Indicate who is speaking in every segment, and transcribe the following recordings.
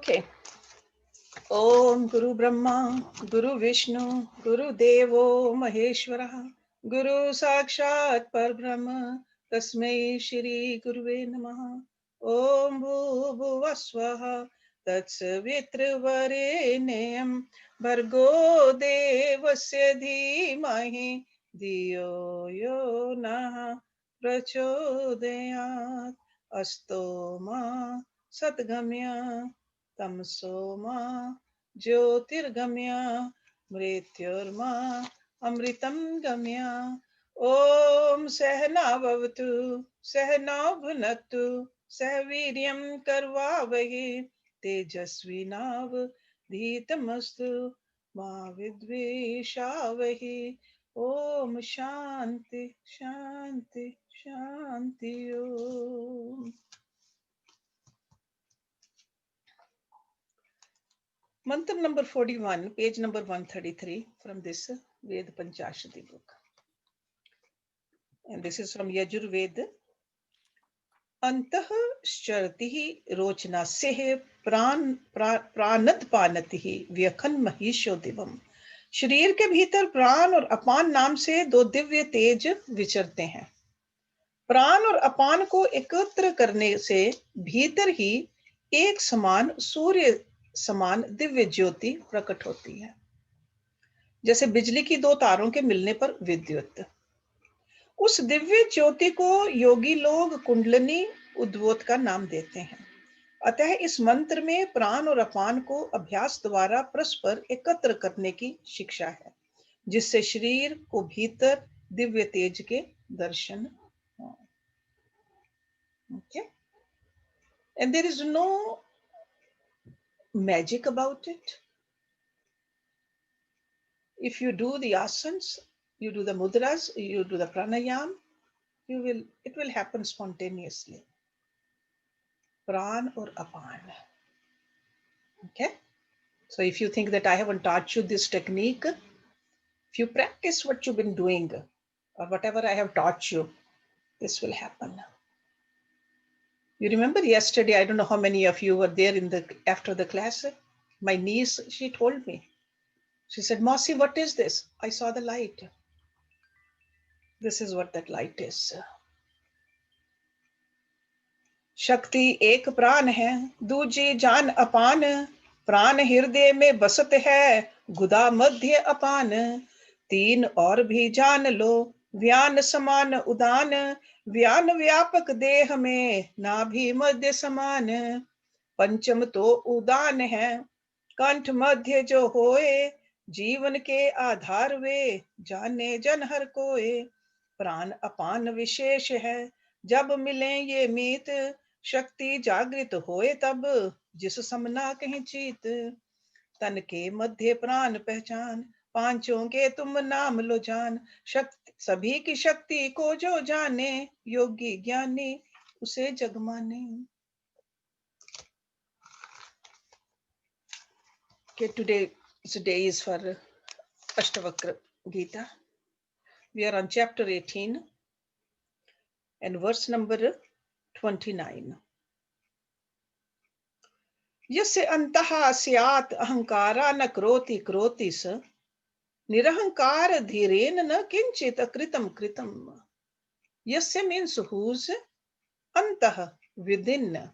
Speaker 1: Okay. Om Guru Brahma, Guru Vishnu, Guru Devo Maheshwara, Guru Sakshat Parbrahma, Tasmai Shri Guruve Namaha. Om Bhuvaswaha, Tatsavitruvarenyam, Bhargo Devasya Dhimahi, Dhiyo Yo Nah Prachodayat, Astoma Satgamya Tamsoma Jyotirgamya Mrityurma Amritam Gamya. Om Sahna Bhavatu Sahna Bhunatu Sahaviryam Karvavahi Tejasvinav Dhitamastu Ma Vidvishavahi. Om Shanti Shanti Shanti Om. Mantra number 41, page number 133 from this Ved Panchashati book. And this is from Yajurved. Antah shartihi rochnaseh pranat panatihi vyakhan mahisho divam. शरीर के भीतर प्राण और अपान नाम से दो दिव्य तेज विचरते हैं. प्राण और अपान को एकत्र करने से भीतर ही एक समान सूर्य समान दिव्य ज्योति प्रकट होती है, जैसे बिजली की दो तारों के मिलने पर विद्युत. उस दिव्य ज्योति को योगी लोग कुंडलिनी उद्वोत का नाम देते हैं. अतः इस मंत्र में प्राण और अपान को अभ्यास द्वारा परस्पर एकत्र करने की शिक्षा है, जिससे शरीर को भीतर दिव्य तेज के दर्शन हो. Okay? And there is no magic about it. If you do the asanas, you do the mudras, you do the pranayam, it will happen spontaneously. Pran or apan. Okay? So if you think that I haven't taught you this technique, if you practice what you've been doing or whatever I have taught you, this will happen. You remember yesterday, I don't know how many of you were there after the class. My niece, she told me. She said, Mausi, what is this? I saw the light. This is what that light is. शक्ति एक प्राण है, दूजी जान अपान. प्राण हृदय में बसत है, गुदा मध्य अपान. तीन और भी जान लो, व्यान समान उदान. व्यान व्यापक देह में, नाभि मध्य समान. पंचम तो उदान है, कंठ मध्य जो होए. जीवन के आधार वे, जाने जन हर कोए. प्राण अपान विशेष है, जब मिले ये मीत. शक्ति जागृत होए तब, जिस समना कहीं चीत. तन के मध्य प्राण पहचान, पांचों के तुम नाम लो जान. शक्ति सभी की शक्ति को जो जाने, योगी ज्ञानी उसे जग माने. Okay, today's day is for Astavakra Gita. We are on chapter 18 and verse number 29. यस्य अंतः स्यात् अहंकारा न करोति करोति स. निरहंकार धीरेन न किंचित अकृतं कृतं. Yasya means whose, antah within.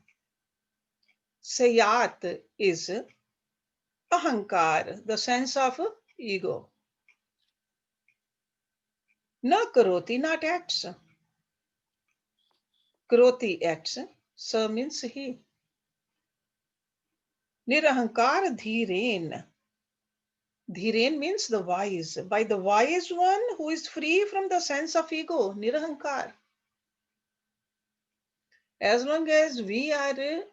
Speaker 1: Sayat is ahankar, the sense of ego. Na karoti, not acts. Karoti acts. Sa means he. Nirahankar dhiren. Dhiren means the wise. By the wise one who is free from the sense of ego, nirahankar. As long as we are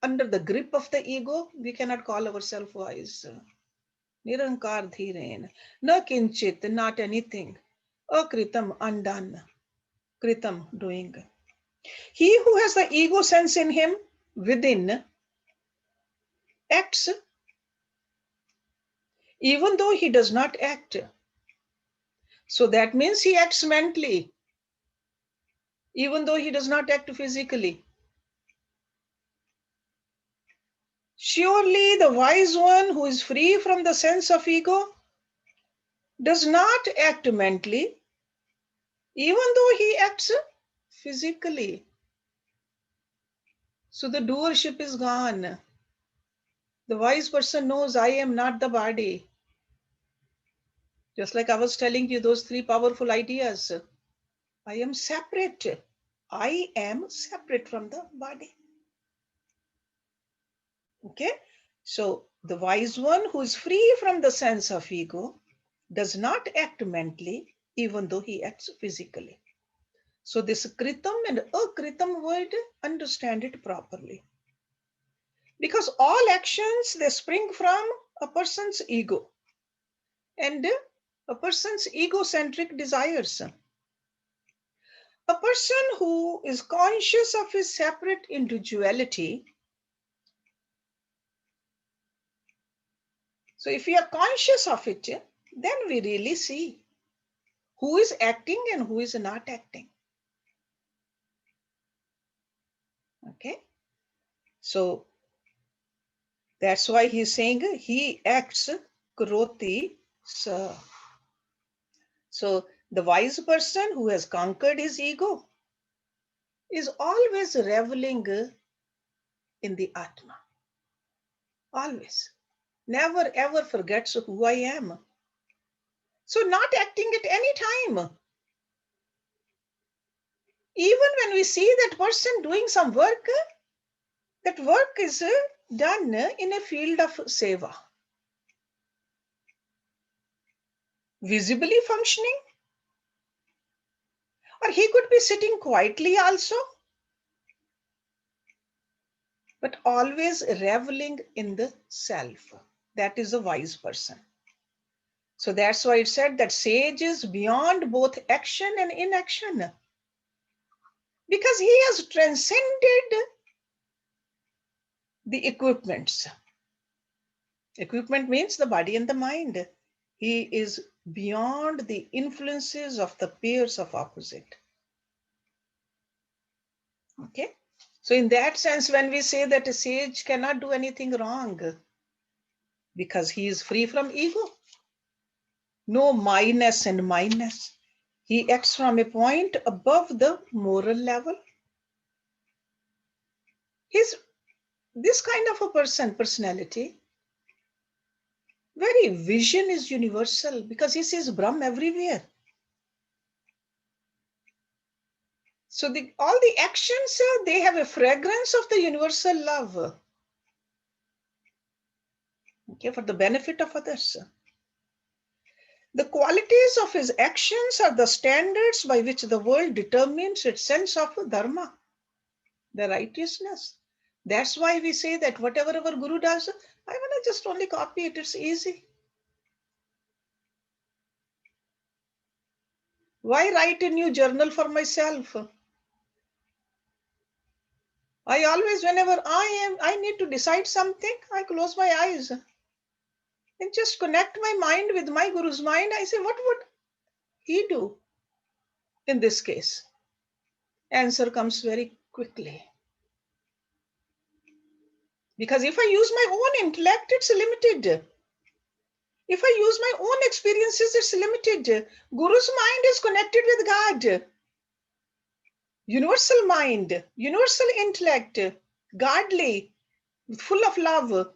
Speaker 1: under the grip of the ego, we cannot call ourselves wise. Nirankar dhiren. Na kinchit, not anything. Akritam, undone. Kritam, doing. He who has the ego sense in him, within, acts, even though he does not act. So that means he acts mentally, even though he does not act physically. Surely the wise one who is free from the sense of ego does not act mentally, even though he acts physically. So the doership is gone. The wise person knows I am not the body. Just like I was telling you those three powerful ideas. I am separate. I am separate from the body. Okay? So the wise one who is free from the sense of ego does not act mentally, even though he acts physically. So this kritam and akritam word, understand it properly. Because all actions, they spring from a person's ego and a person's egocentric desires. A person who is conscious of his separate individuality. So if we are conscious of it, then we really see who is acting and who is not acting. Okay. So that's why he's saying he acts kroti sa. So the wise person who has conquered his ego is always reveling in the Atma. Always. Never ever forgets who I am. So not acting at any time. Even when we see that person doing some work, that work is done in a field of seva. Visibly functioning. Or he could be sitting quietly also. But always reveling in the self. That is a wise person. So that's why it said that sage is beyond both action and inaction. Because he has transcended the equipments. Equipment means the body and the mind. He is beyond the influences of the pairs of opposite. Okay? So in that sense, when we say that a sage cannot do anything wrong, because he is free from ego, no myness and mineness. He acts from a point above the moral level. He's this kind of a personality, very vision is universal because he sees Brahm everywhere. So all the actions, they have a fragrance of the universal love. Okay, for the benefit of others. The qualities of his actions are the standards by which the world determines its sense of dharma, the righteousness. That's why we say that whatever our guru does, I want to just only copy it. It's easy. Why write a new journal for myself? I always, whenever I need to decide something, I close my eyes and just connect my mind with my guru's mind. I say, what would he do in this case? Answer comes very quickly. Because if I use my own intellect, it's limited. If I use my own experiences, it's limited. Guru's mind is connected with God. Universal mind, universal intellect, godly, full of love.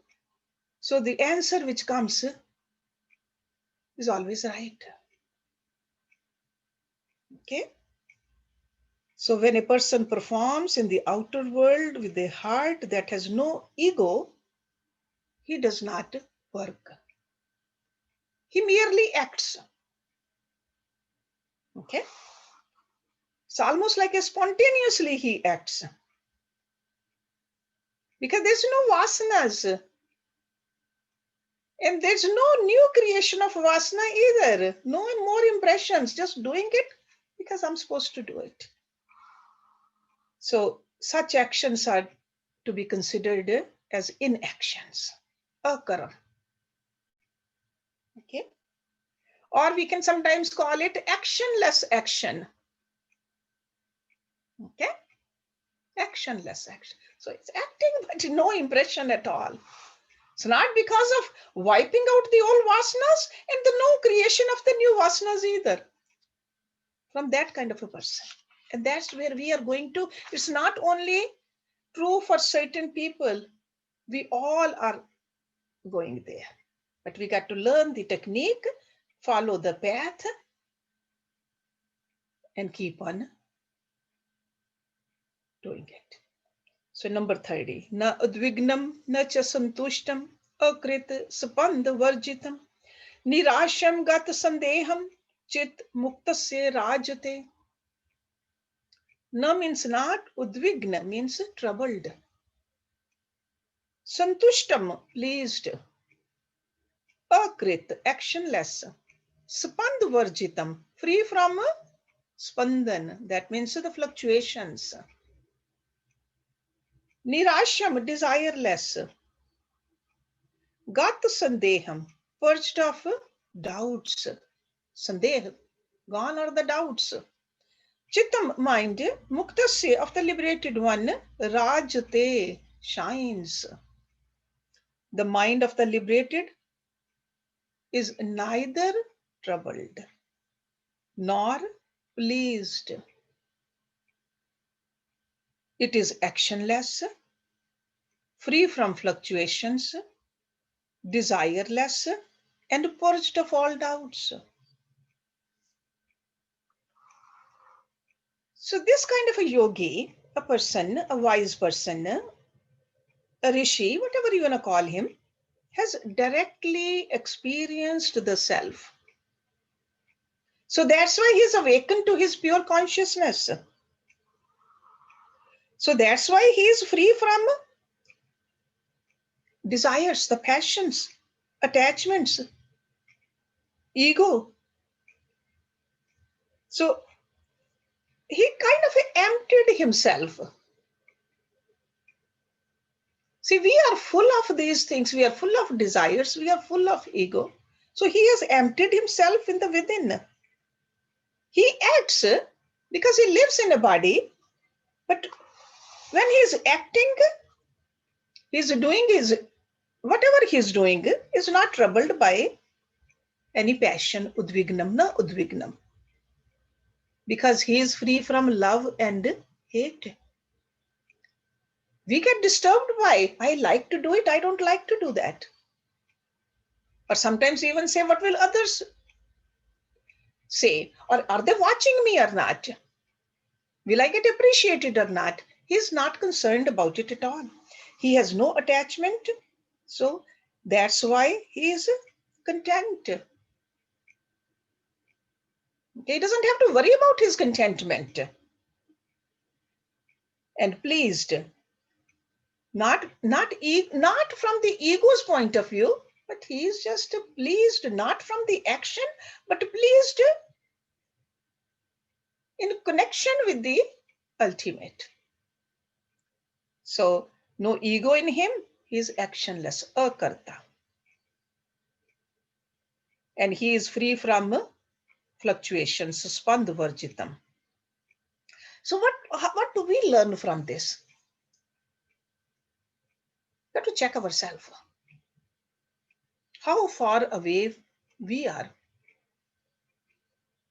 Speaker 1: So the answer which comes is always right. Okay? So when a person performs in the outer world with a heart that has no ego, he does not work. He merely acts. Okay? It's almost like a spontaneously he acts. Because there's no vasanas. And there's no new creation of vasana either. No more impressions, just doing it because I'm supposed to do it. So such actions are to be considered as inactions. Akaram. Okay? Or we can sometimes call it actionless action. Okay? Actionless action. So it's acting, but no impression at all. It's not because of wiping out the old vasanas and the no creation of the new vasanas either. From that kind of a person. And that's where we are going to. It's not only true for certain people. We all are going there. But we got to learn the technique, follow the path, and keep on doing it. So number 30. Na udvignam, na cha santushtam, akrit sapand varjitam, nirasham gat sandeham, chit muktasya rajate. Na means not, udvigna means troubled. Santushtam, pleased. Akrit, actionless. Spand varjitam, free from spandan, that means the fluctuations. Nirasham, desireless. Gat sandeham, purged of doubts. Sandeh, gone are the doubts. Chittam, mind, muktasya, of the liberated one, rajate, shines. The mind of the liberated is neither troubled nor pleased. It is actionless, free from fluctuations, desireless, and purged of all doubts. So this kind of a yogi, a person, a wise person, a rishi, whatever you want to call him, has directly experienced the self. So that's why he's awakened to his pure consciousness. So that's why he is free from desires, the passions, attachments, ego. So he kind of emptied himself. See, we are full of these things. We are full of desires. We are full of ego. So he has emptied himself in the within. He acts because he lives in a body. But when he's acting, he's doing his, whatever he's doing is not troubled by any passion, udvignam na udvignam. Because he is free from love and hate. We get disturbed by, I like to do it, I don't like to do that. Or sometimes even say, what will others say? Or are they watching me or not? Will I get appreciated or not? He's not concerned about it at all. He has no attachment. So that's why he is content. He doesn't have to worry about his contentment. And pleased. Not from the ego's point of view, but he is just pleased, not from the action, but pleased in connection with the ultimate. So no ego in him, he is actionless, akarta. And he is free from fluctuations, spandvarjitam. So what do we learn from this? We have to check ourselves. How far away we are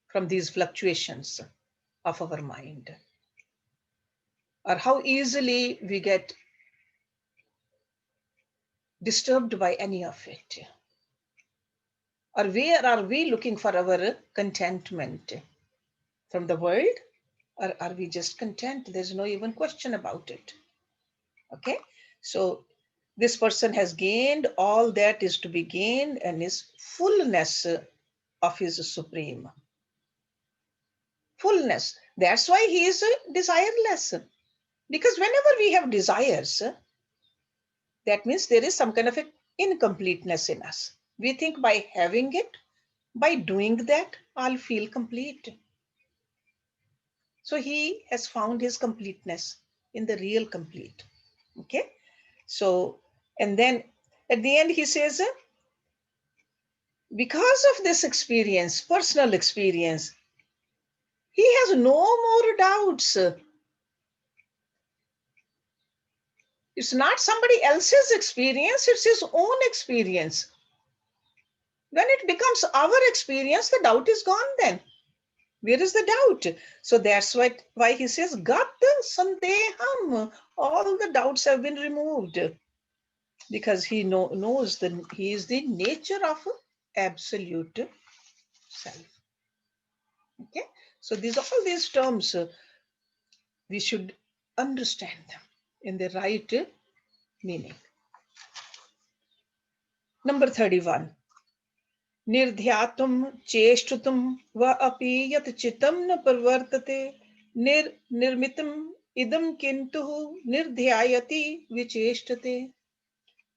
Speaker 1: from these fluctuations of our mind, or how easily we get disturbed by any of it, or where are we looking for our contentment? From the world, or are we just content? There's no even question about it. Okay, so this person has gained all that is to be gained and is fullness of his supreme fullness. That's why he is desireless. Because whenever we have desires, that means there is some kind of incompleteness in us. We think by having it, by doing that, I'll feel complete. So he has found his completeness in the real complete. Okay. So, and then at the end he says, because of this experience, personal experience, he has no more doubts. It's not somebody else's experience, it's his own experience. When it becomes our experience, the doubt is gone then. Where is the doubt? So that's why he says, Gata Sandeham. All the doubts have been removed. Because he knows that he is the nature of absolute self. Okay? So all these terms, we should understand them in the right meaning. Number 31. Nirdhyatum cheshtutum va api yat chitam na parvartate nirmitam idam kintuhu nirdhyayati vicheshtate.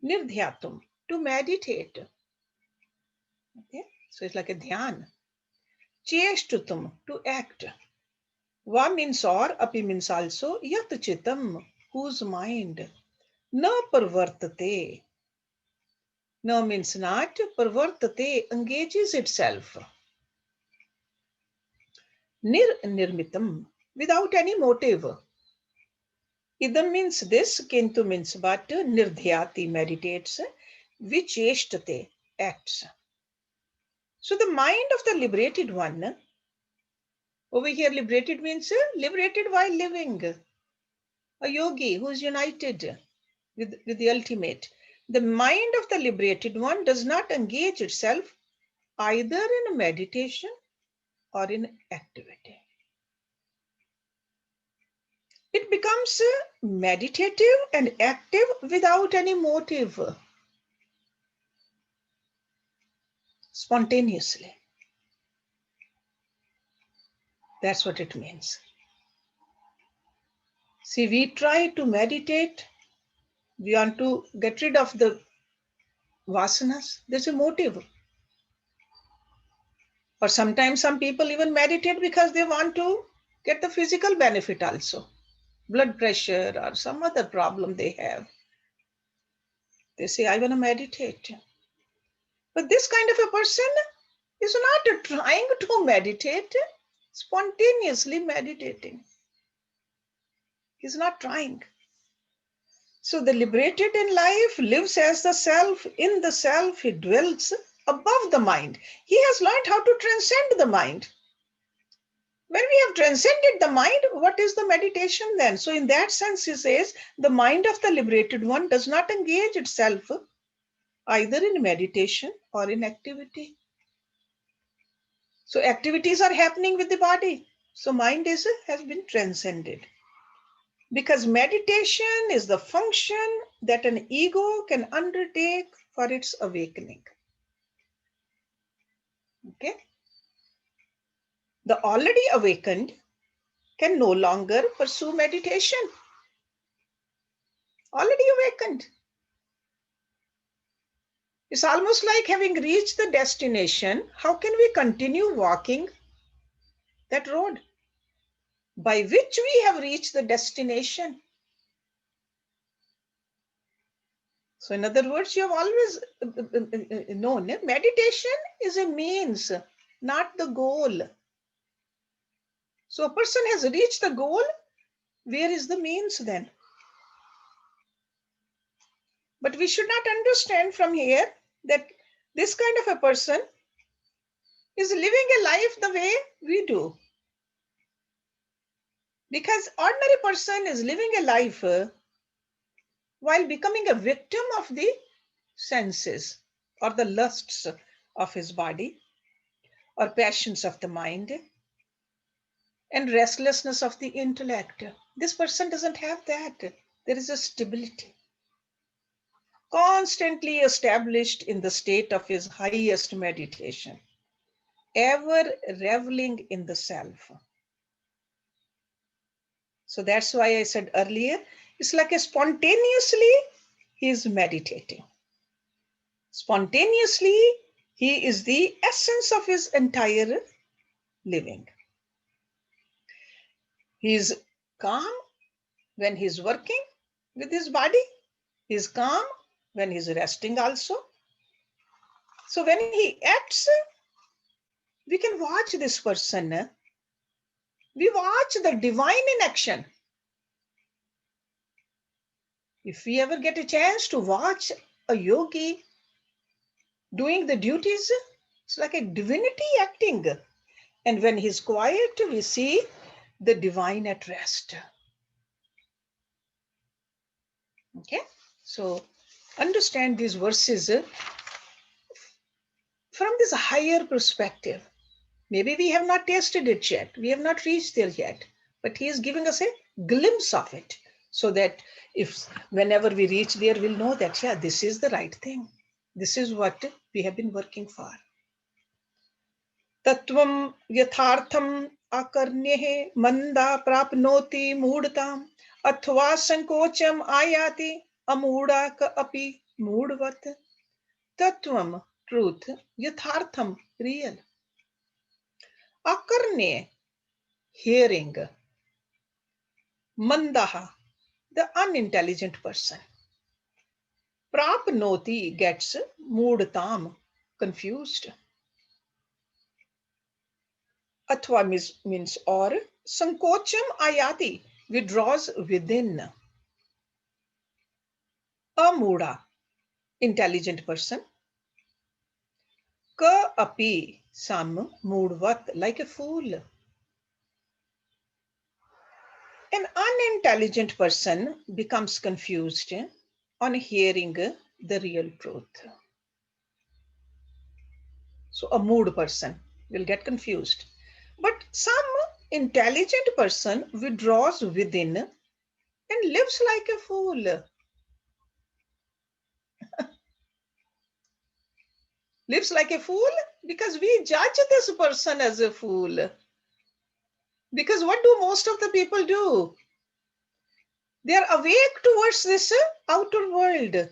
Speaker 1: Nirdhyatum, to meditate. Okay? So it's like a dhyan. Cheshtutum, to act. Va means or, api means also, yat chitam, whose mind. Na parvartate. Na means not, parvartate, engages itself. Nirmitam, without any motive. Idam means this, kintu means but, nirdhyati, meditates, vicheshtate, acts. So the mind of the liberated one, over here liberated means liberated while living. A yogi who is united with the ultimate. The mind of the liberated one does not engage itself either in meditation or in activity. It becomes meditative and active without any motive, spontaneously. That's what it means. See, we try to meditate, we want to get rid of the vasanas, there's a motive. Or sometimes some people even meditate because they want to get the physical benefit also. Blood pressure or some other problem they have. They say, I want to meditate. But this kind of a person is not trying to meditate, spontaneously meditating. He's not trying. So the liberated in life lives as the self. In the self, he dwells above the mind. He has learned how to transcend the mind. When we have transcended the mind, what is the meditation then? So in that sense, he says, the mind of the liberated one does not engage itself either in meditation or in activity. So activities are happening with the body. So mind has been transcended. Because meditation is the function that an ego can undertake for its awakening. Okay? The already awakened can no longer pursue meditation. Already awakened. It's almost like having reached the destination. How can we continue walking that road by which we have reached the destination? So in other words, you have always known meditation is a means, not the goal. So a person has reached the goal. Where is the means then? But we should not understand from here that this kind of a person is living a life the way we do. Because ordinary person is living a life while becoming a victim of the senses or the lusts of his body or passions of the mind and restlessness of the intellect. This person doesn't have that. There is a stability, constantly established in the state of his highest meditation, ever reveling in the self. So that's why I said earlier, it's like a spontaneously he is meditating. Spontaneously, he is the essence of his entire living. He is calm when he's working with his body. He is calm when he's resting also. So when he acts, we can watch this person. We watch the divine in action. If we ever get a chance to watch a yogi doing the duties, it's like a divinity acting. And when he's quiet, we see the divine at rest. Okay, so understand these verses from this higher perspective. Maybe we have not tasted it yet, we have not reached there yet, but he is giving us a glimpse of it, so that if whenever we reach there, we'll know that, yeah, this is the right thing. This is what we have been working for. Tatvam yathartham akarnyehe manda prapnoti moodtam athva sankocham ayati amuda ka api moodvat. Tatvam, truth, yathartham, real. Akarne, hearing. Mandaha, the unintelligent person. Prapnoti gets moodtam, confused. Athva means or. Sankocham ayati, withdraws within. Amuda, intelligent person. Ka api, some, moodvat, like a fool. An unintelligent person becomes confused on hearing the real truth. So a mood person will get confused. But some intelligent person withdraws within and lives like a fool. Lives like a fool because we judge this person as a fool. Because what do most of the people do? They are awake towards this outer world.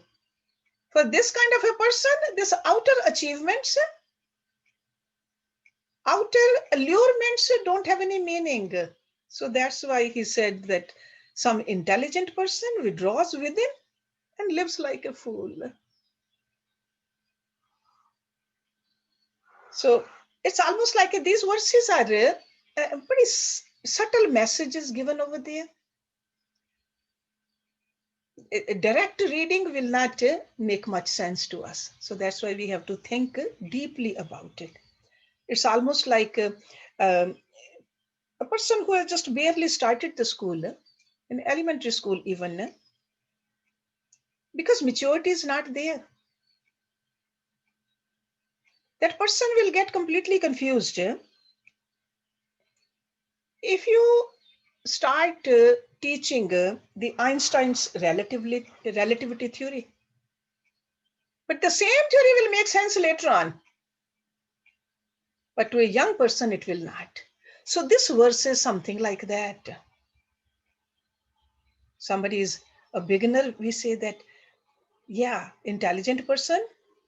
Speaker 1: For this kind of a person, this outer achievements, outer allurements don't have any meaning. So that's why he said that some intelligent person withdraws within and lives like a fool. So it's almost like these verses are pretty subtle messages given over there. A direct reading will not make much sense to us. So that's why we have to think deeply about it. It's almost like um, a person who has just barely started the school, in elementary school even, because maturity is not there. That person will get completely confused. If you start teaching the Einstein's relativity theory, but the same theory will make sense later on, but to a young person it will not. So this verse is something like that. Somebody is a beginner, we say that, yeah, intelligent person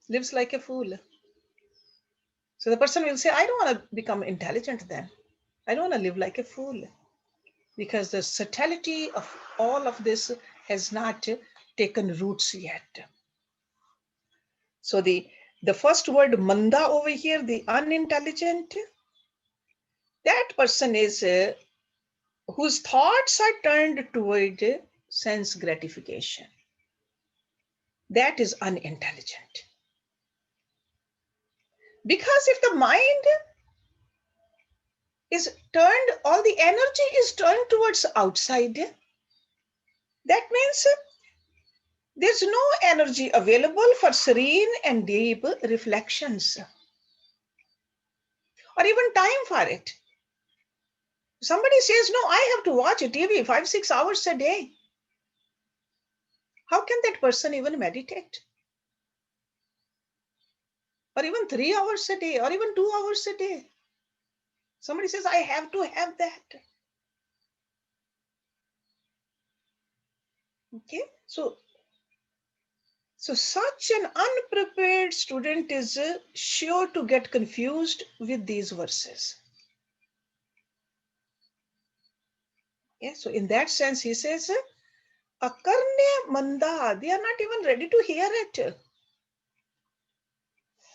Speaker 1: lives like a fool. So the person will say, I don't want to become intelligent then. I don't want to live like a fool, because the subtlety of all of this has not taken roots yet. So the first word manda over here, the unintelligent, that person is whose thoughts are turned toward sense gratification. That is unintelligent. Because if the mind is turned, all the energy is turned towards outside, that means there's no energy available for serene and deep reflections, or even time for it. Somebody says, no, I have to watch a TV 5-6 hours a day. How can that person even meditate? Or even 3 hours a day, or even 2 hours a day. Somebody says, I have to have that. Okay, so such an unprepared student is sure to get confused with these verses. Yeah, so in that sense, he says, Akarne manda, they are not even ready to hear it.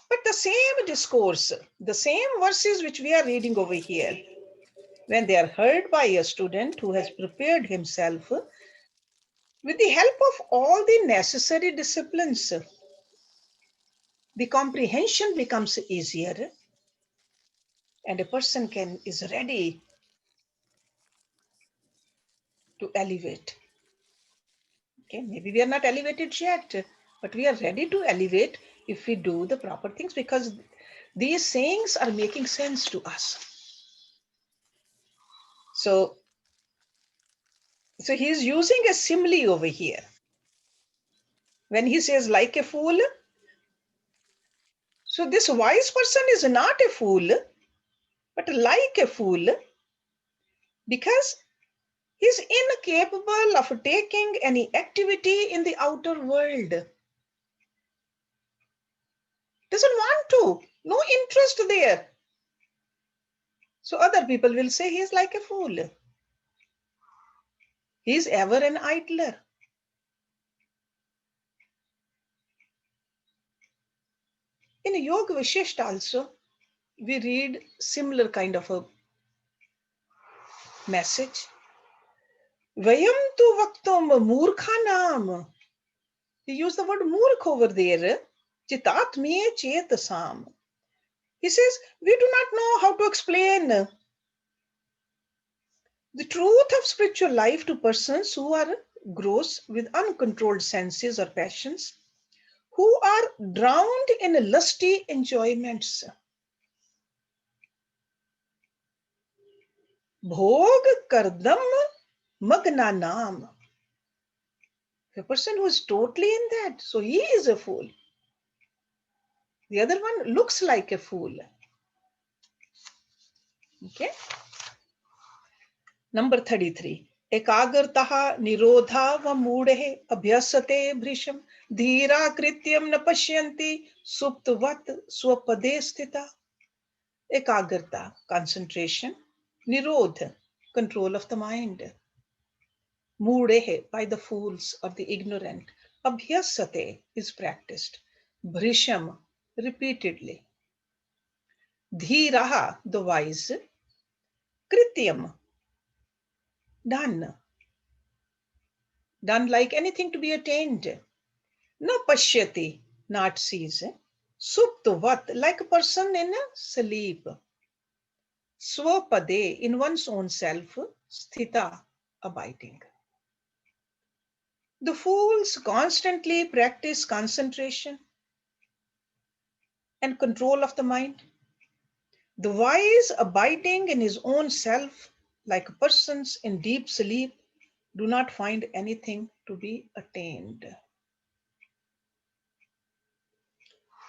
Speaker 1: But the same discourse, the same verses which we are reading over here, when they are heard by a student who has prepared himself, With the help of all the necessary disciplines, the comprehension becomes easier and a person is ready to elevate. Okay, maybe we are not elevated yet, but we are ready to elevate if we do the proper things, because these sayings are making sense to us. So he's using a simile over here. When he says like a fool, so this wise person is not a fool, but like a fool, because he's incapable of taking any activity in the outer world. Doesn't want to, no interest there. So other people will say he's like a fool. He's ever an idler. In Yoga Vishishta also, we read similar kind of a message. Vayam tu vaktam murkhanam. He used the word murkh over there. Chitatme chetasam. He says, we do not know how to explain the truth of spiritual life to persons who are gross with uncontrolled senses or passions, who are drowned in lusty enjoyments. Bhog kardam magna nam. A person who is totally in that, so he is a fool. The other one looks like a fool. Okay. Number 33. Ekagartaha nirodha va moodhe abhyasate bhrisham dhira krityam na pashyanti suptvat swapade sthita. Ekagarta, concentration. Nirodha, control of the mind. Moodhe, by the fools or the ignorant. Abhyasate is practiced. Bhrisham, repeatedly. Dhiraha, the wise. Krityam, done. Done like anything to be attained. Na pashyati, not sees. Suptavat, like a person in sleep. Swapade, in one's own self. Sthita, abiding. The fools constantly practice concentration and control of the mind. The wise, abiding in his own self, like persons in deep sleep, do not find anything to be attained.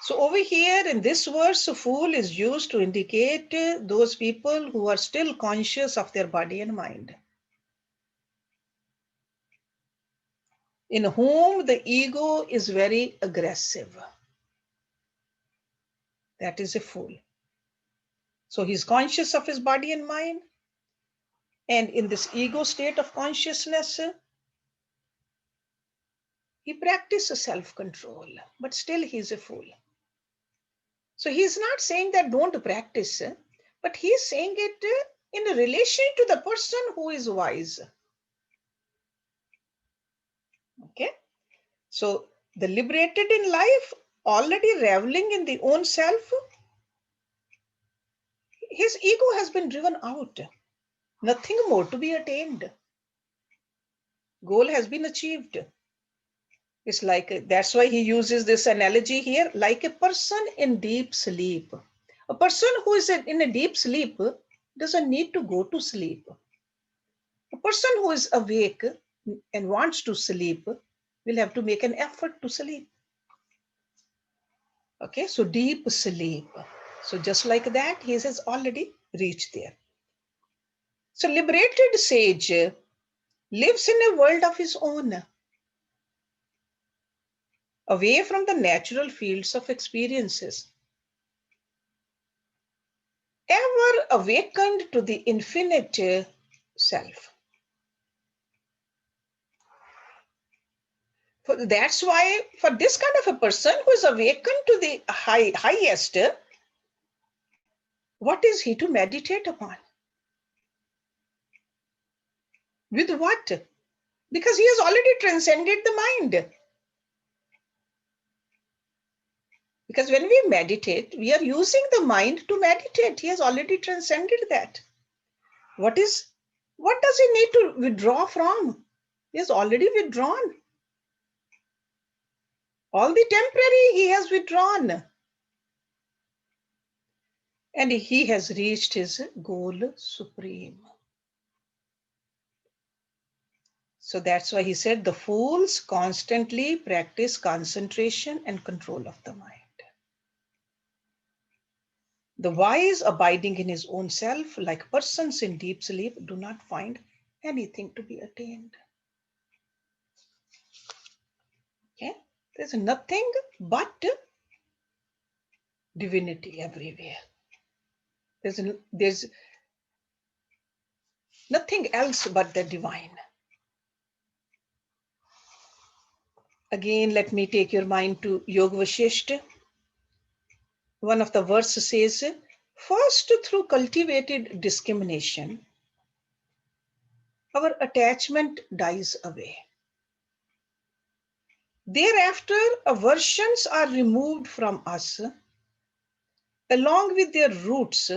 Speaker 1: So over here in this verse, fool is used to indicate those people who are still conscious of their body and mind, in whom the ego is very aggressive. That is a fool. So he's conscious of his body and mind, and in this ego state of consciousness, he practices self-control, but still he's a fool. So he's not saying that don't practice, but he's saying it in relation to the person who is wise. Okay. So the liberated in life, already reveling in the own self, his ego has been driven out. Nothing more to be attained. Goal has been achieved. It's like, that's why he uses this analogy here, like a person in deep sleep. A person who is in a deep sleep doesn't need to go to sleep. A person who is awake and wants to sleep will have to make an effort to sleep. Okay, so deep sleep. So just like that, he has already reached there. So liberated sage lives in a world of his own, away from the natural fields of experiences, ever awakened to the infinite self. That's why for this kind of a person who is awakened to the highest, what is he to meditate upon? With what? because he has already transcended the mind. Because when we meditate, we are using the mind to meditate. He has already transcended that. What does he need to withdraw from? He has already withdrawn. All the temporary he has withdrawn. And he has reached his goal supreme. So that's why he said the fools constantly practice concentration and control of the mind. The wise, abiding in his own self, like persons in deep sleep, do not find anything to be attained. Okay? There's nothing but divinity everywhere. There's nothing else but the divine. Again, let me take your mind to Yoga Vashishta. One of the verses says, first through cultivated discrimination, our attachment dies away. Thereafter, aversions are removed from us, along with their roots.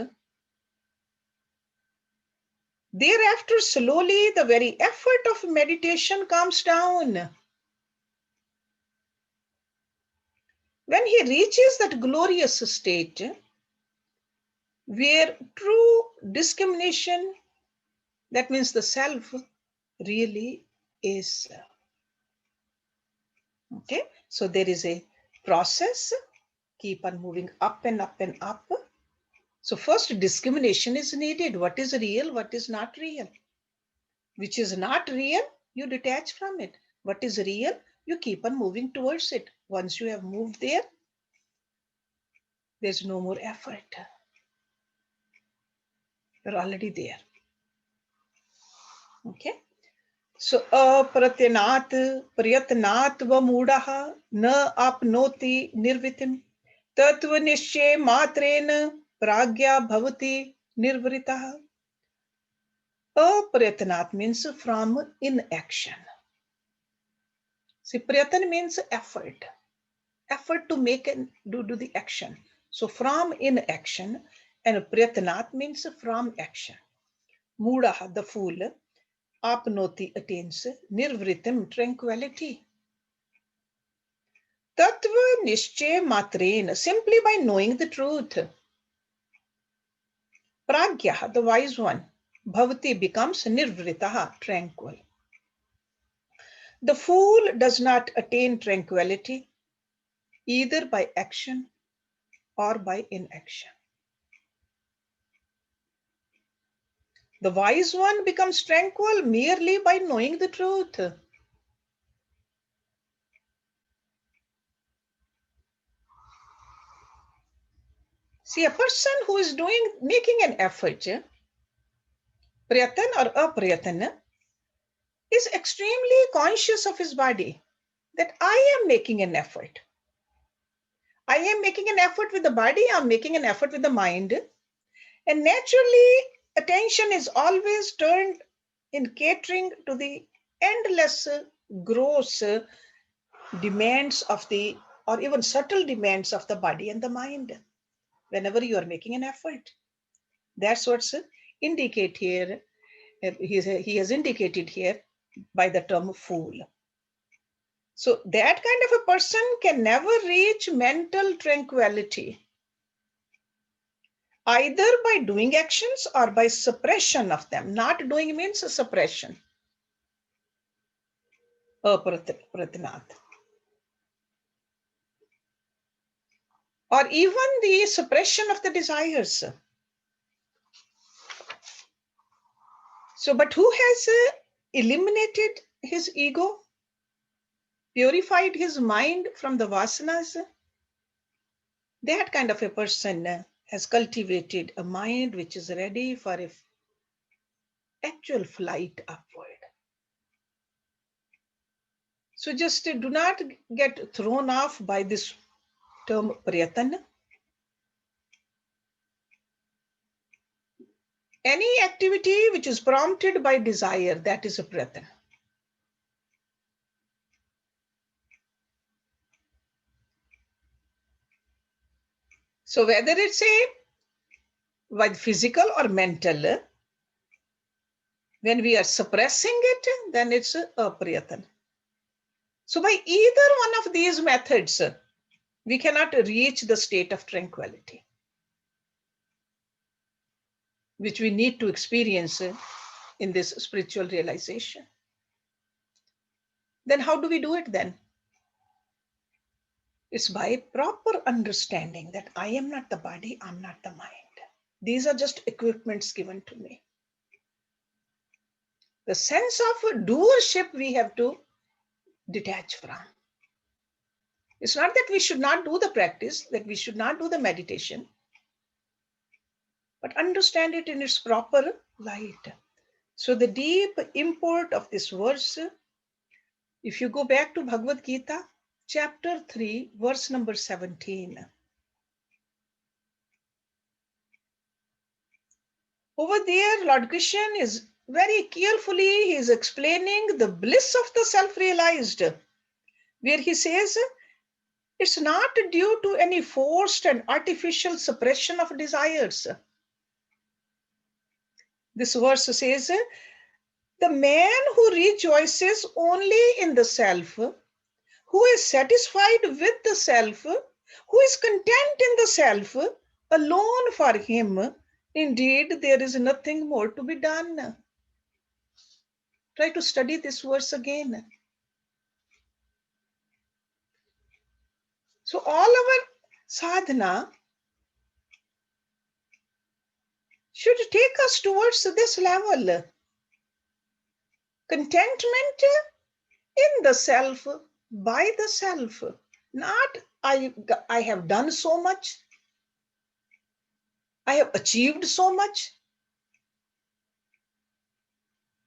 Speaker 1: Thereafter, slowly, the very effort of meditation calms down. When he reaches that glorious state, where true discrimination, that means the self, really is. Okay, so there is a process, keep on moving up and up and up. So first discrimination is needed. What is real, what is not real? Which is not real, you detach from it. What is real, you keep on moving towards it. Once you have moved there, there's no more effort. You're already there. Okay. So apratyanat prayatnat va mudaha na apnoti nirvitim tatva nishche matrena pragya bhavati nirvritaha. Aprayatnat means from inaction. See, prayatan means effort. Effort to make and do the action. So from inaction, and prayatnat means from action. Mudaha, the fool, apnoti attains, nirvritim, tranquility. Tattva nishchay matren, simply by knowing the truth. Pragya, the wise one, bhavati becomes nirvritaha, tranquil. The fool does not attain tranquility either by action or by inaction. The wise one becomes tranquil merely by knowing the truth. See, a person who is making an effort, prayatan or aprayatan, is extremely conscious of his body, that I am making an effort. I am making an effort with the body, I'm making an effort with the mind. And naturally, attention is always turned in catering to the endless, gross demands of the, or even subtle demands of the body and the mind, whenever you are making an effort. That's what's indicate here. He has indicated here by the term fool. So that kind of a person can never reach mental tranquility, either by doing actions or by suppression of them. Not doing means suppression. Apratinath. Or even the suppression of the desires. So, but who has eliminated his ego, purified his mind from the vasanas? That kind of a person has cultivated a mind which is ready for an actual flight upward. So just do not get thrown off by this term prayatan. Any activity which is prompted by desire, that is a prayatan. So whether it's with physical or mental, when we are suppressing it, then it's apriyatan. So by either one of these methods, we cannot reach the state of tranquility, which we need to experience in this spiritual realization. Then how do we do it then? It's by proper understanding that I am not the body, I'm not the mind. These are just equipments given to me. The sense of doership we have to detach from. It's not that we should not do the practice, that we should not do the meditation, but understand it in its proper light. So the deep import of this verse, if you go back to Bhagavad Gita, chapter 3, verse number 17. Over there, Lord Krishna is very carefully, he is explaining the bliss of the self-realized, where he says, it's not due to any forced and artificial suppression of desires. This verse says, the man who rejoices only in the self, who is satisfied with the self, who is content in the self, alone for him, indeed, there is nothing more to be done. Try to study this verse again. So all our sadhana should take us towards this level. Contentment in the self, by the self. Not I have done so much, I have achieved so much.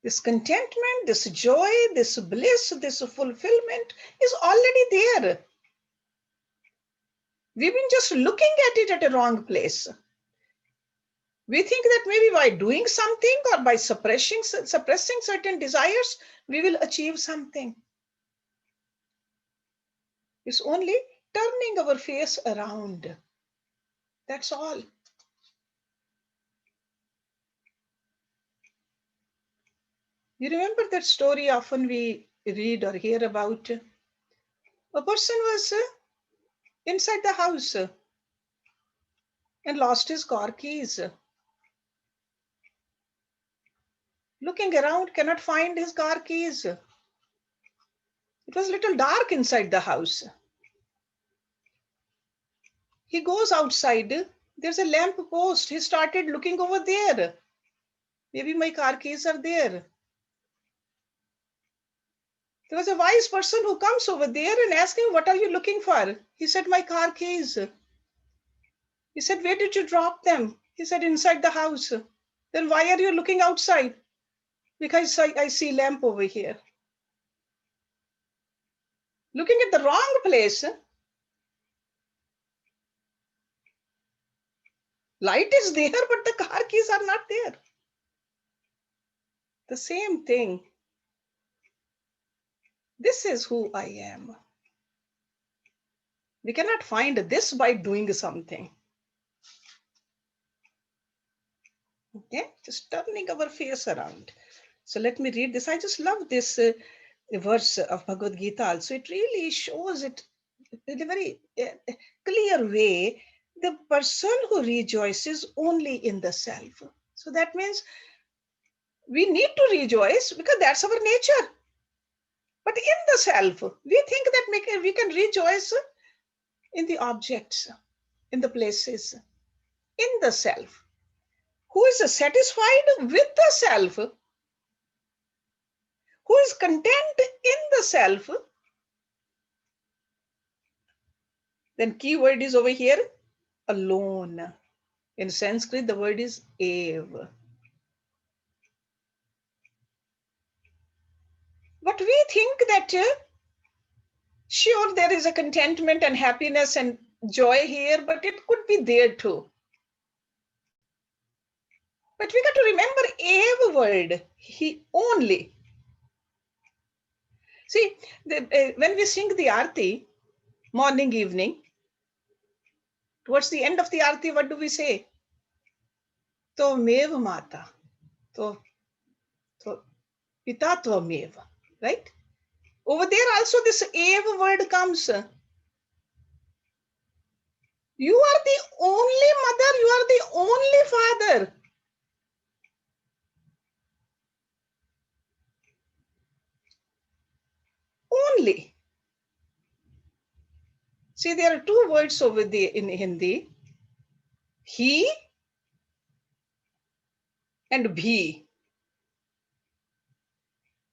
Speaker 1: This contentment, this joy, this bliss, this fulfillment is already there. We've been just looking at it at a wrong place. We think that maybe by doing something or by suppressing certain desires, we will achieve something. It's only turning our face around. That's all. You remember that story often we read or hear about? A person was inside the house and lost his car keys. Looking around, cannot find his car keys. It was a little dark inside the house. He goes outside. There's a lamp post. He started looking over there. Maybe my car keys are there. There was a wise person who comes over there and asks him, what are you looking for? He said, my car keys. He said, where did you drop them? He said, inside the house. Then why are you looking outside? Because I see lamp over here. Looking at the wrong place. Light is there, but the car keys are not there. The same thing. This is who I am. We cannot find this by doing something. Okay, just turning our face around. So let me read this. I just love this verse of Bhagavad Gita also. It really shows it in a very clear way. The person who rejoices only in the self. So that means we need to rejoice because that's our nature. But in the self, we think that we can rejoice in the objects, in the places, in the self. Who is satisfied with the self, who is content in the self, then key word is over here, alone. In Sanskrit, the word is ev. But we think that sure, there is a contentment and happiness and joy here, but it could be there too. But we got to remember ev word, he only. See, when we sing the Aarti, morning, evening, Towards the end of the arti, what do we say? Tvamev mata. To pita tvamev. Right? Over there also this ev word comes. You are the only mother, you are the only father. Only. See, there are two words over there in Hindi. He and bhi.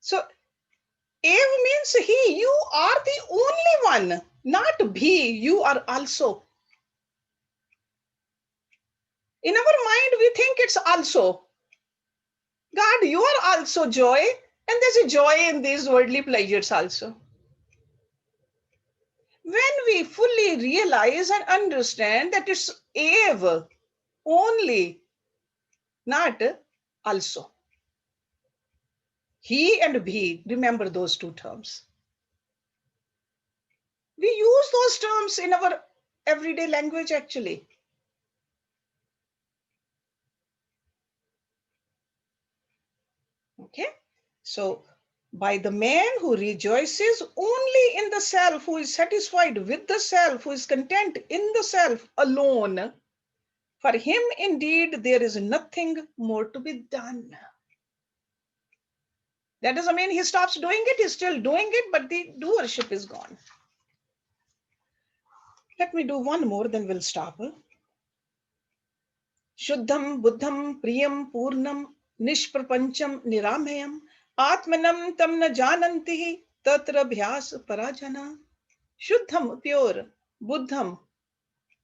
Speaker 1: So, ev means he. You are the only one. Not bhi. You are also. In our mind, we think it's also. God, you are also joy. And there's a joy in these worldly pleasures also. When we fully realize and understand that it's ev, only, not also. He and bhi, remember those two terms. We use those terms in our everyday language actually. Okay, so by the man who rejoices only in the self, who is satisfied with the self, who is content in the self alone, for him indeed there is nothing more to be done. That doesn't mean he stops doing it, he's still doing it, but the doership is gone. Let me do one more, then we'll stop. Shuddham buddham priyam purnam nishprapancham niramyam atmanam tam na jananti tatra bhyas parajana. Shuddham, pure, buddham,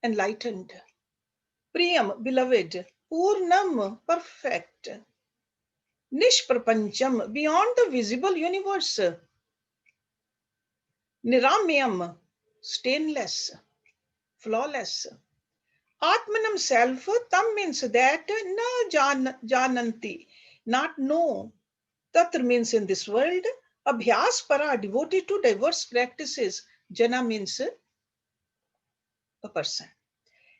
Speaker 1: enlightened, priyam, beloved, purnam, perfect, nishprapancham, beyond the visible universe, niramyam, stainless, flawless. Atmanam self, tam means that, na jananti, not know. Tatra means in this world, abhyas para, devoted to diverse practices. Jana means a person.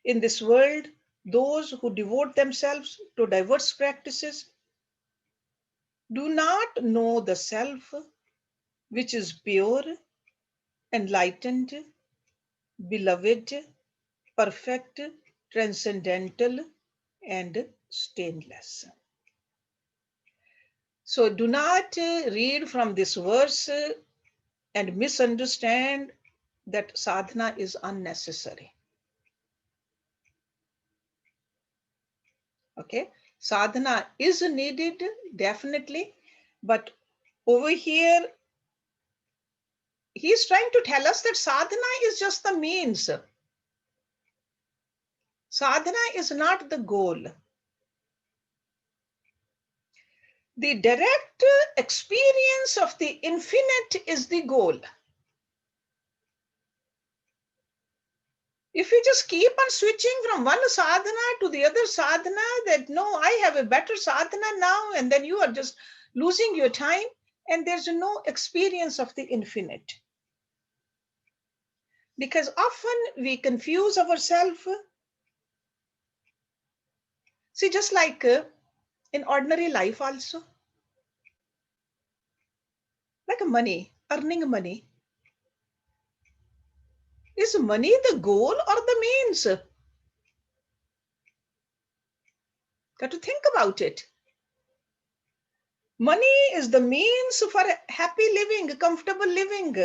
Speaker 1: In this world, those who devote themselves to diverse practices do not know the self, which is pure, enlightened, beloved, perfect, transcendental, and stainless. So do not read from this verse and misunderstand that sadhana is unnecessary. Okay, sadhana is needed, definitely, but over here, he's trying to tell us that sadhana is just the means. Sadhana is not the goal. The direct experience of the infinite is the goal. If you just keep on switching from one sadhana to the other sadhana, that no, I have a better sadhana now, and then you are just losing your time, and there's no experience of the infinite. Because often we confuse ourselves. See, just like in ordinary life also, like money, earning money. Is money the goal or the means? Got to think about it. Money is the means for happy living, comfortable living.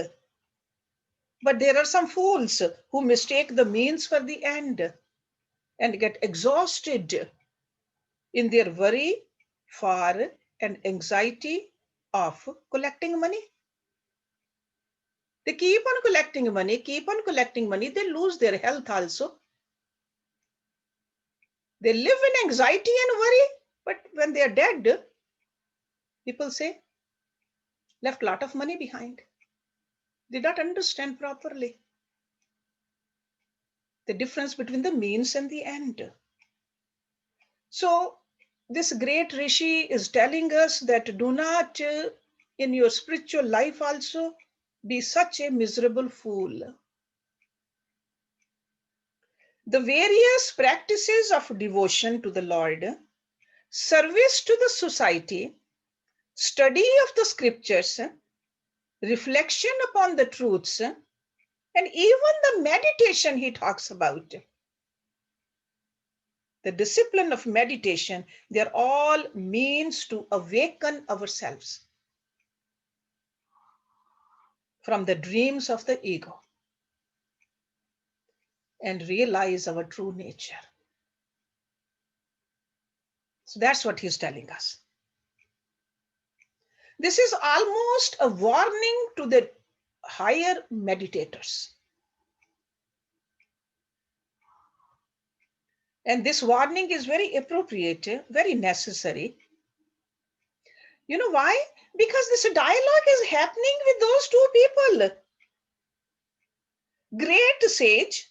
Speaker 1: But there are some fools who mistake the means for the end and get exhausted in their worry for and anxiety of collecting money. They keep on collecting money, they lose their health also. They live in anxiety and worry, but when they are dead, people say, left a lot of money behind. They don't understand properly the difference between the means and the end. So this great Rishi is telling us that do not, in your spiritual life also, be such a miserable fool. The various practices of devotion to the Lord, service to the society, study of the scriptures, reflection upon the truths, and even the meditation he talks about. The discipline of meditation, they're all means to awaken ourselves from the dreams of the ego and realize our true nature. So that's what he's telling us. This is almost a warning to the higher meditators. And this warning is very appropriate, very necessary. You know why? Because this dialogue is happening with those two people. Great sage,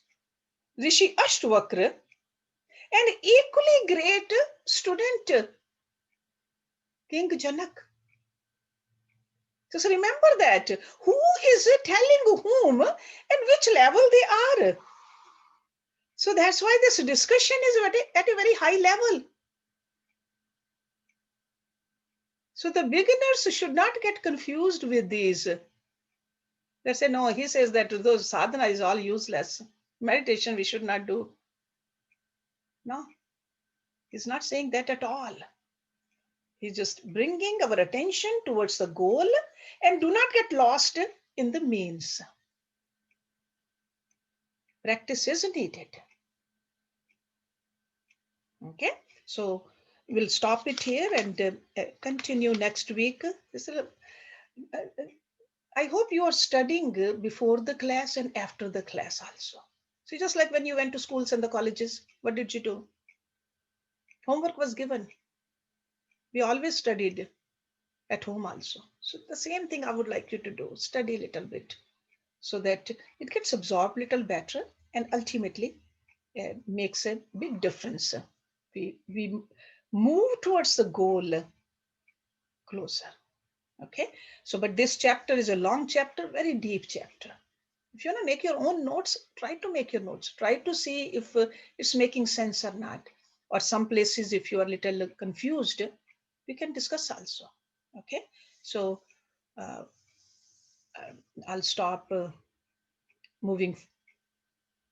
Speaker 1: Rishi Astavakra, and equally great student, King Janak. Just remember that. Who is telling whom and which level they are? So that's why this discussion is at a very high level. So the beginners should not get confused with these. They say, no, he says that those sadhana is all useless. Meditation we should not do. No, he's not saying that at all. He's just bringing our attention towards the goal and do not get lost in the means. Practice is needed. Okay, so we'll stop it here and continue next week. I hope you are studying before the class and after the class also. So just like when you went to schools and the colleges, what did you do? Homework was given. We always studied at home also. So the same thing I would like you to do, study a little bit so that it gets absorbed a little better and ultimately makes a big difference. We move towards the goal closer. Okay, so but this chapter is a long chapter, very deep chapter. If you want to make your own notes, try to make your notes. Try to see if it's making sense or not. Or some places, if you are a little confused, we can discuss also. Okay, so I'll stop moving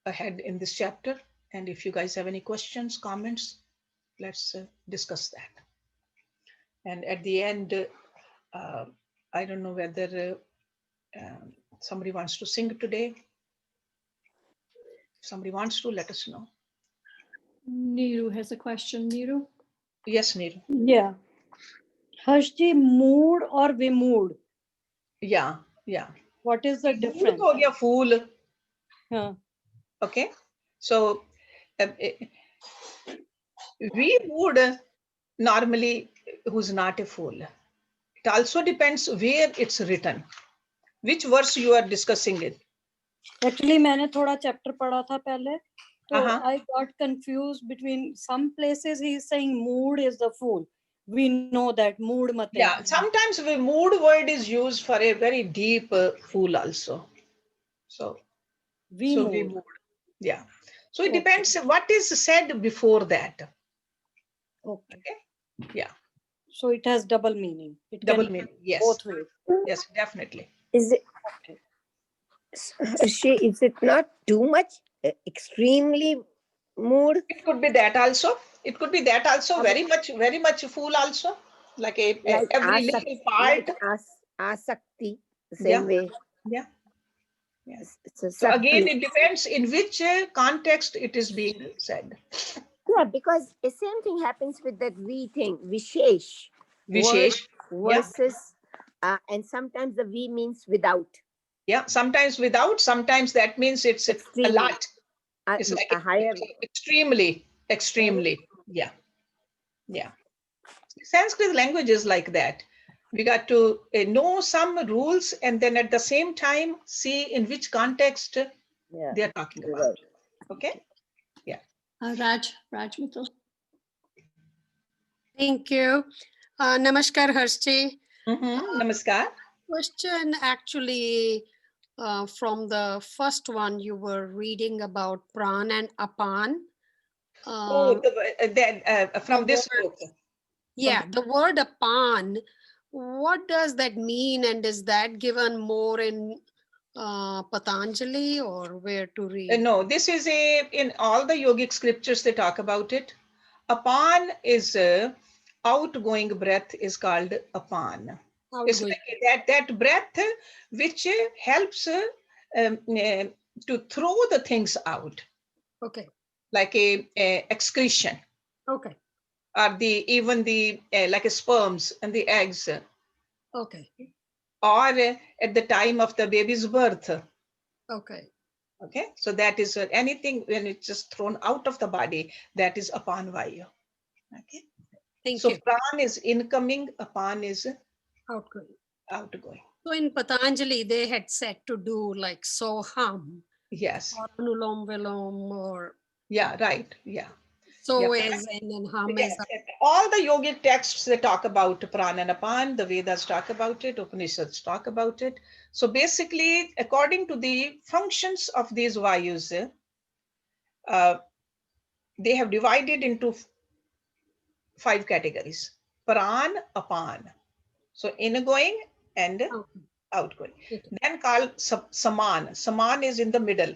Speaker 1: ahead in this chapter. And if you guys have any questions, comments, let's discuss that. And at the end, I don't know whether somebody wants to sing today. If somebody wants to, let us know.
Speaker 2: Neeru has a question. Neeru?
Speaker 1: Yes, Neeru.
Speaker 3: Yeah. Harshji, mood or vimood?
Speaker 1: Yeah, yeah.
Speaker 3: What is the difference?
Speaker 1: Fool ho gaya, fool.
Speaker 3: Huh.
Speaker 1: Okay, so we would normally, who's not a fool. It also depends where it's written, which verse you are discussing it.
Speaker 3: Actually, मैंने थोड़ा chapter पढ़ा था पहले, so
Speaker 1: Uh-huh.
Speaker 3: I got confused between some places he is saying mood is the fool. We know that mood mate.
Speaker 1: Yeah, sometimes the mood word is used for a very deep fool also. So
Speaker 3: We mood.
Speaker 1: Yeah. So it depends what is said before that.
Speaker 3: Okay.
Speaker 1: Yeah.
Speaker 3: So it has double meaning. It
Speaker 1: Double
Speaker 3: can
Speaker 1: meaning. Yes.
Speaker 3: both ways.
Speaker 1: Yes, definitely.
Speaker 4: Is it? Is it not too much? Extremely mood?
Speaker 1: It could be that also. It could be that also. Very much fool also. Like every little part.
Speaker 4: Like asakti, the same way.
Speaker 1: Yeah. Yeah.
Speaker 4: So
Speaker 1: again, it depends in which context it is being said.
Speaker 4: Yeah, because the same thing happens with that V thing, Vishesh.
Speaker 1: Vishesh.
Speaker 4: Versus, and sometimes the V means without.
Speaker 1: Yeah, sometimes without, sometimes that means it's
Speaker 4: Extremely.
Speaker 1: a lot. It's like
Speaker 4: a higher.
Speaker 1: Extremely. Yeah. Yeah. Sanskrit language is like that. We got to know some rules and then at the same time see in which context they are talking about.
Speaker 4: Right.
Speaker 1: Okay? Yeah.
Speaker 2: Raj Mittal.
Speaker 5: Thank you. Namaskar, Hershji.
Speaker 1: Namaskar.
Speaker 5: Question actually, from the first one you were reading about pran and apan.
Speaker 1: Oh, from
Speaker 5: the
Speaker 1: this
Speaker 5: word-
Speaker 1: book.
Speaker 5: Yeah, the word apan, what does that mean? And is that given more in Patanjali or where to read?
Speaker 1: No, this is in all the yogic scriptures they talk about it. Apan is outgoing breath is called apan. It's
Speaker 5: Outgoing.
Speaker 1: like that breath which helps to throw the things out,
Speaker 5: Okay.
Speaker 1: like a excretion,
Speaker 5: Okay.
Speaker 1: or even the like a sperms and the eggs,
Speaker 5: Okay.
Speaker 1: or at the time of the baby's birth.
Speaker 5: Okay.
Speaker 1: Okay, so that is anything when it's just thrown out of the body, that is apan vayu. Okay,
Speaker 5: Thank
Speaker 1: so
Speaker 5: you.
Speaker 1: pran is incoming, apan is
Speaker 5: Outgoing.
Speaker 1: outgoing.
Speaker 5: So in Patanjali, they had said to do like soham
Speaker 1: Yes,
Speaker 5: or anulom vilom or
Speaker 1: yeah, right, yeah.
Speaker 5: so
Speaker 1: Yeah.
Speaker 5: as in and ham
Speaker 1: Yes,
Speaker 5: as.
Speaker 1: all the yogic texts they talk about pran and apan, the Vedas talk about it, Upanishads talk about it. So basically, according to the functions of these vayus, they have divided into 5 categories: pran, apan. So ingoing and outgoing.
Speaker 5: Okay.
Speaker 1: Then called saman. Saman is in the middle,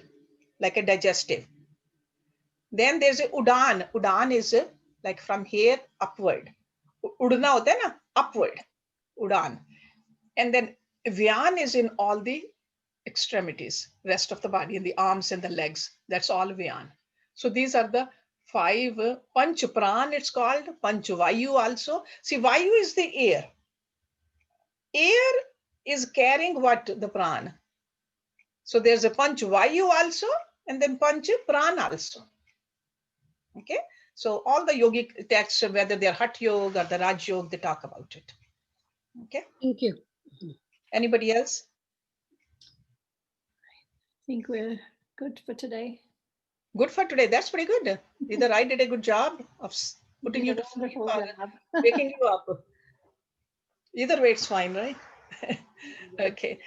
Speaker 1: like a digestive. Then there's a udan. Udan is like from here upward. Udna hota hai na, upward. Udan. And then vyan is in all the extremities, rest of the body, in the arms and the legs. That's all vyan. So these are the 5 panch pran, it's called panch vayu also. See, vayu is the air. Air is carrying what? The pran. So there's a panch vayu also, and then panch pran also. Okay, so all the yogic texts, whether they're Hatha Yoga or the Raj Yoga, they talk about it. Okay,
Speaker 5: Thank you.
Speaker 1: anybody else?
Speaker 2: I think we're good for today.
Speaker 1: Good for today. That's pretty good. Either I did a good job of putting
Speaker 2: You
Speaker 1: you
Speaker 2: did
Speaker 1: to
Speaker 2: a
Speaker 1: sleep
Speaker 2: wonderful
Speaker 1: or
Speaker 2: job.
Speaker 1: waking you up. Either way, it's fine, right? Okay.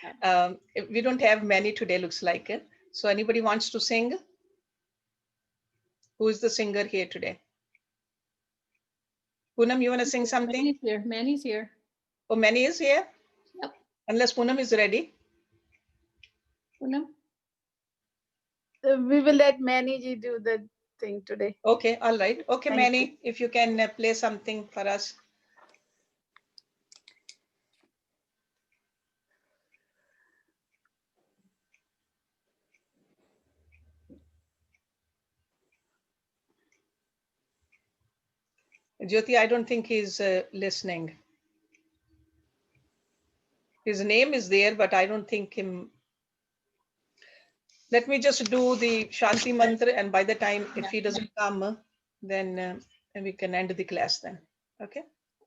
Speaker 1: We don't have many today, looks like. So anybody wants to sing? Who is the singer here today? Poonam, you want to sing something?
Speaker 2: Manny's here. Manny's here.
Speaker 1: Oh, Manny is here?
Speaker 2: Yep.
Speaker 1: Unless Poonam is ready.
Speaker 2: Poonam?
Speaker 6: We will let Manny ji do the thing today.
Speaker 1: Okay, all right. Okay,
Speaker 6: Thank
Speaker 1: Manny, if you can play something for us. Jyoti, I don't think he's listening. His name is there, but I don't think him. Let me just do the Shanti mantra, and by the time, if he doesn't come, then we can end the class then. Okay?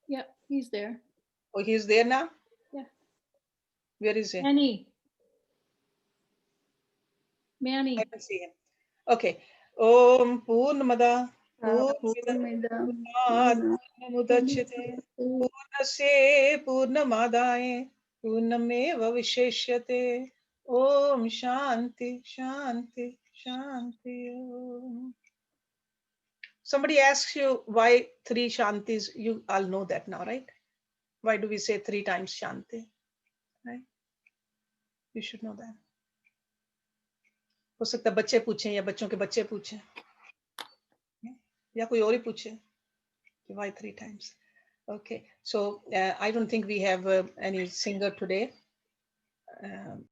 Speaker 2: Yep, he's there.
Speaker 1: Oh, he's there now?
Speaker 2: Yeah.
Speaker 1: Where is he?
Speaker 2: Manny.
Speaker 1: I
Speaker 2: Manny.
Speaker 1: don't see him. Okay. Om Purnamada
Speaker 6: Purnamidam
Speaker 1: Purnamudachyate Purnasya Purnamadaya Purnameva Visheshyate. Om Shanti Shanti Shanti Om. Somebody asks you why 3 Shantis, you all know that now, right? Why do we say 3 times Shanti? Right? You should know that. हो सकता है बच्चे पूछें या बच्चों के बच्चे पूछें या कोई और ही पूछे why 3 times. Okay, so I don't think we have any singer today.